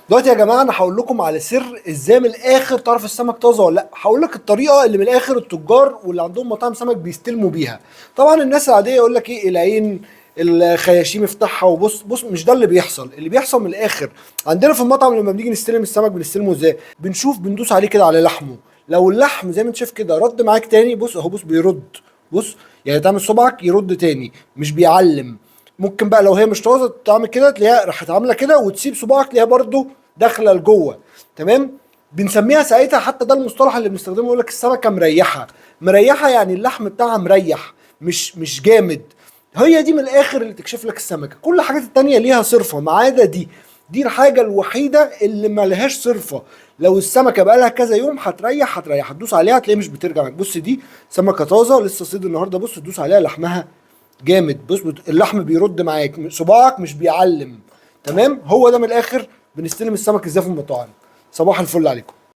دلوقتي يا جماعه انا هقول لكم على سر ازاي من الاخر تعرف السمك طازه ولا لا. هقول لك الطريقه اللي من الاخر التجار واللي عندهم مطاعم سمك بيستلموا بيها. طبعا الناس العاديه يقول لك ايه، العين، الخياشيم افتحها وبص. بص مش ده اللي بيحصل. اللي بيحصل من الاخر عندنا في المطعم لما بنيجي نستلم السمك بنستلمه ازاي؟ بنشوف، بندوس عليه كده على لحمه. لو اللحم زي ما انت شايف كده رد معاك تاني، بص اهو، بص بيرد. بص يعني تعمل صبعك يرد تاني، مش بيعلم. ممكن بقى لو هي مش طازه تعمل كده تلاقيها راحت عامله كده، وتسيب صباعك تلاقيها برده داخله لجوه. تمام. بنسميها ساعتها، حتى ده المصطلح اللي بنستخدمه، يقول لك السمكه مريحه. مريحه يعني اللحم بتاعها مريح، مش جامد. هي دي من الاخر اللي تكشف لك السمكه. كل الحاجات التانيه ليها صرفه ما عدا دي. دي الحاجه الوحيده اللي ما لهاش صرفه. لو السمكه بقى لها كذا يوم هتريح هتدوس عليها هتلاقيها مش بترجع معاك. بص دي سمكه طازه لسه صيد النهارده، بص تدوس عليها لحمها جامد. بص اللحم بيرد معاك، صباعك مش بيعلم. تمام. هو ده من الاخر بنستلم السمك ازاي في المطاعم. صباح الفل عليكم.